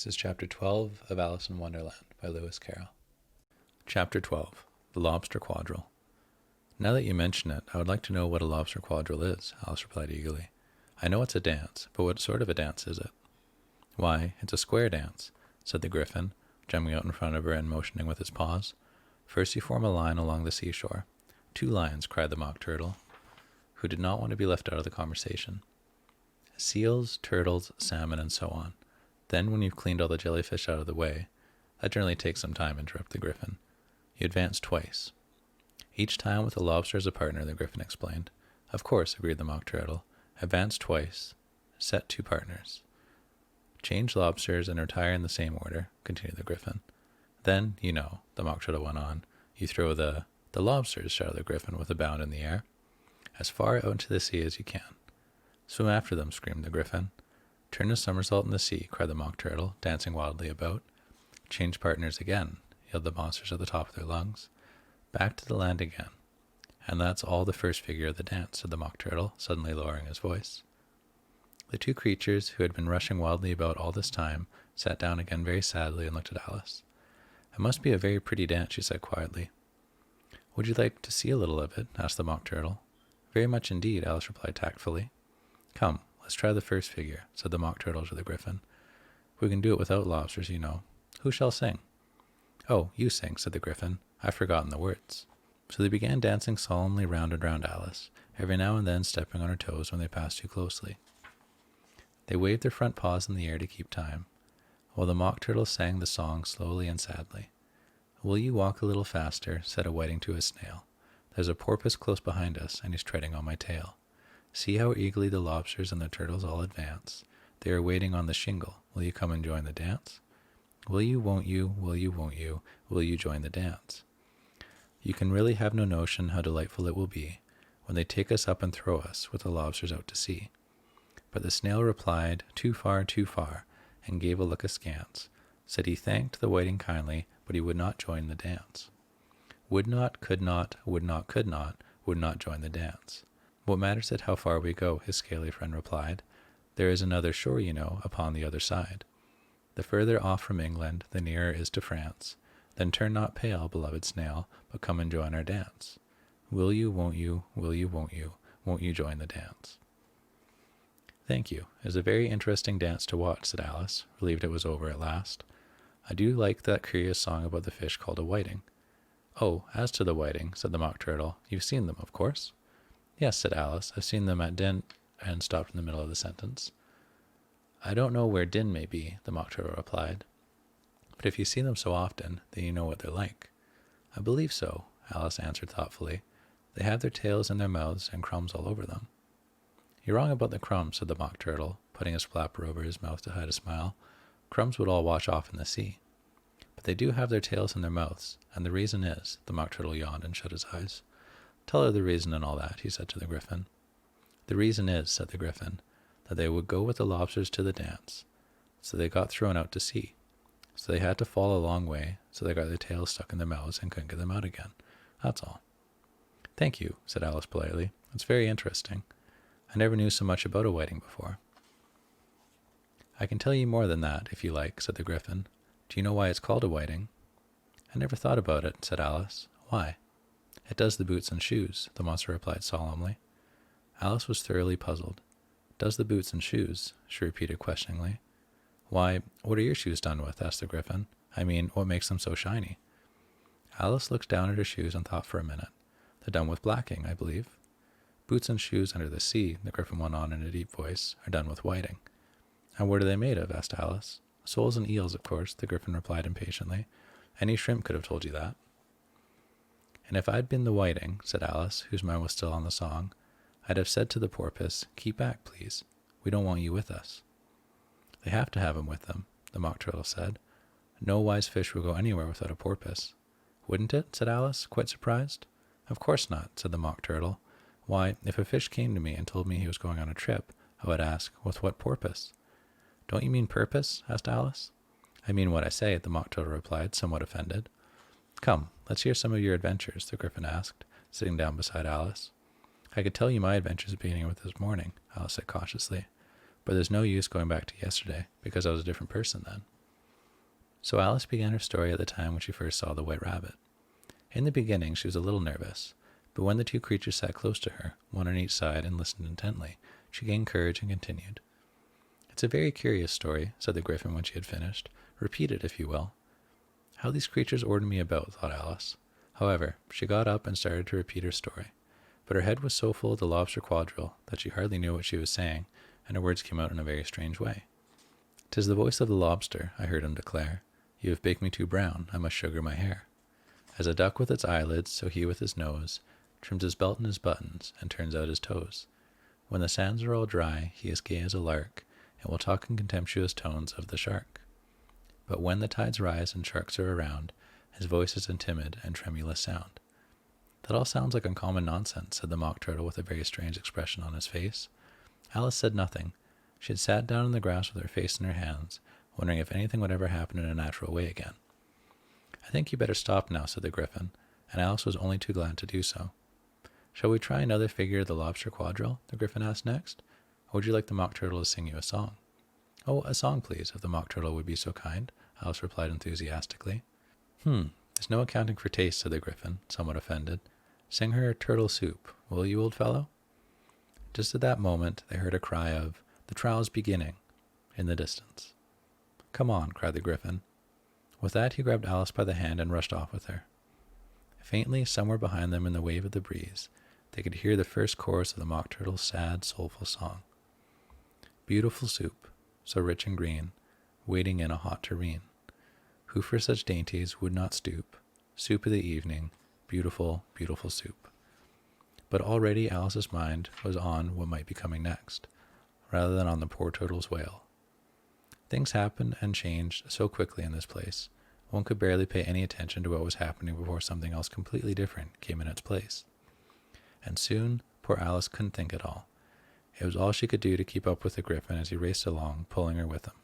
This is Chapter 12 of Alice in Wonderland by Lewis Carroll. Chapter 12, The Lobster Quadrille. Now that you mention it, I would like to know what a lobster quadrille is, Alice replied eagerly. I know it's a dance, but what sort of a dance is it? Why, it's a square dance, said the Gryphon, jumping out in front of her and motioning with his paws. First you form a line along the seashore. 2 lines, cried the Mock Turtle, who did not want to be left out of the conversation. Seals, turtles, salmon, and so on. Then, when you've cleaned all the jellyfish out of the way, that generally takes some time, interrupted the Gryphon. You advance twice. Each time with a lobster as a partner, the Gryphon explained. Of course, agreed the Mock Turtle. Advance twice. Set 2 partners. Change lobsters and retire in the same order, continued the Gryphon. Then, you know, the Mock Turtle went on, you throw the lobsters, shouted the Gryphon with a bound in the air, as far out into the sea as you can. Swim after them, screamed the Gryphon. Turn a somersault in the sea, cried the Mock Turtle, dancing wildly about. Change partners again, yelled the monsters at the top of their lungs. Back to the land again. And that's all the first figure of the dance, said the Mock Turtle, suddenly lowering his voice. The 2 creatures, who had been rushing wildly about all this time, sat down again very sadly and looked at Alice. It must be a very pretty dance, she said quietly. Would you like to see a little of it? Asked the Mock Turtle. Very much indeed, Alice replied tactfully. Come, let's try the first figure, said the Mock Turtle to the Gryphon. We can do it without lobsters, you know. Who shall sing? Oh, you sing, said the Gryphon. I've forgotten the words. So they began dancing solemnly round and round Alice, every now and then stepping on her toes when they passed too closely. They waved their front paws in the air to keep time, while the Mock Turtle sang the song slowly and sadly. Will you walk a little faster, said a whiting to a snail. There's a porpoise close behind us, and he's treading on my tail. See how eagerly the lobsters and the turtles all advance. They are waiting on the shingle. Will you come and join the dance? Will you, won't you, will you, won't you, will you join the dance? You can really have no notion how delightful it will be when they take us up and throw us with the lobsters out to sea. But the snail replied, too far, and gave a look askance. Said he thanked the whiting kindly, but he would not join the dance. Would not, could not, would not, could not, would not join the dance. What matters it how far we go, his scaly friend replied. There is another shore, you know, upon the other side. The further off from England, the nearer is to France. Then turn not pale, beloved snail, but come and join our dance. Will you, won't you, will you, won't you join the dance? Thank you. It is a very interesting dance to watch, said Alice, relieved it was over at last. I do like that curious song about the fish called a whiting. Oh, as to the whiting, said the Mock Turtle, you've seen them, of course? Yes, said Alice, I've seen them at Din, and stopped in the middle of the sentence. I don't know where Din may be, the Mock Turtle replied. But if you see them so often, then you know what they're like. I believe so, Alice answered thoughtfully. They have their tails in their mouths and crumbs all over them. You're wrong about the crumbs, said the Mock Turtle, putting his flapper over his mouth to hide a smile. Crumbs would all wash off in the sea. But they do have their tails in their mouths, and the reason is, the Mock Turtle yawned and shut his eyes. Tell her the reason and all that, he said to the Gryphon. The reason is, said the Gryphon, that they would go with the lobsters to the dance. So they got thrown out to sea. So they had to fall a long way, so they got their tails stuck in their mouths and couldn't get them out again. That's all. Thank you, said Alice politely. It's very interesting. I never knew so much about a whiting before. I can tell you more than that, if you like, said the Gryphon. Do you know why it's called a whiting? I never thought about it, said Alice. Why? It does the boots and shoes, the monster replied solemnly. Alice was thoroughly puzzled. Does the boots and shoes? She repeated questioningly. Why, what are your shoes done with? Asked the Gryphon. I mean, what makes them so shiny? Alice looked down at her shoes and thought for a minute. They're done with blacking, I believe. Boots and shoes under the sea, the Gryphon went on in a deep voice, are done with whiting. And what are they made of? Asked Alice. Soles and eels, of course, the Gryphon replied impatiently. Any shrimp could have told you that. And if I'd been the whiting, said Alice, whose mind was still on the song, I'd have said to the porpoise, keep back, please. We don't want you with us. They have to have him with them, the Mock Turtle said. No wise fish will go anywhere without a porpoise. Wouldn't it? Said Alice, quite surprised. Of course not, said the Mock Turtle. Why, if a fish came to me and told me he was going on a trip, I would ask, with what porpoise? Don't you mean purpose? Asked Alice. I mean what I say, the Mock Turtle replied, somewhat offended. Come, let's hear some of your adventures, the Gryphon asked, sitting down beside Alice. I could tell you my adventures beginning with this morning, Alice said cautiously, but there's no use going back to yesterday, because I was a different person then. So Alice began her story at the time when she first saw the white rabbit. In the beginning, she was a little nervous, but when the two creatures sat close to her, one on each side, and listened intently, she gained courage and continued. "It's a very curious story," said the Gryphon when she had finished. "Repeat it, if you will." "How these creatures ordered me about," thought Alice. However, she got up and started to repeat her story, but her head was so full of the lobster quadrille that she hardly knew what she was saying, and her words came out in a very strange way. "'Tis the voice of the lobster," I heard him declare. "You have baked me too brown, I must sugar my hair. As a duck with its eyelids, so he with his nose trims his belt and his buttons, and turns out his toes. When the sands are all dry, he is gay as a lark, and will talk in contemptuous tones of the shark. But when the tides rise and sharks are around, his voice is in timid and tremulous sound." "That all sounds like uncommon nonsense," said the Mock Turtle with a very strange expression on his face. Alice said nothing. She had sat down in the grass with her face in her hands, wondering if anything would ever happen in a natural way again. "I think you better stop now," said the Gryphon, and Alice was only too glad to do so. "Shall we try another figure of the lobster quadrille?" the Gryphon asked next. "Or would you like the Mock Turtle to sing you a song?" "Oh, a song, please, if the Mock Turtle would be so kind," Alice replied enthusiastically. There's no accounting for taste," said the Gryphon, somewhat offended. "Sing her turtle soup, will you, old fellow?" Just at that moment, they heard a cry of, "The trial's beginning," in the distance. "Come on," cried the Gryphon. With that, he grabbed Alice by the hand and rushed off with her. Faintly, somewhere behind them in the wave of the breeze, they could hear the first chorus of the Mock Turtle's sad, soulful song. "Beautiful soup, so rich and green, waiting in a hot tureen. Who for such dainties would not stoop? Soup of the evening, beautiful, beautiful soup." But already Alice's mind was on what might be coming next, rather than on the poor turtle's wail. Things happened and changed so quickly in this place, one could barely pay any attention to what was happening before something else completely different came in its place. And soon, poor Alice couldn't think at all. It was all she could do to keep up with the Gryphon as he raced along, pulling her with him.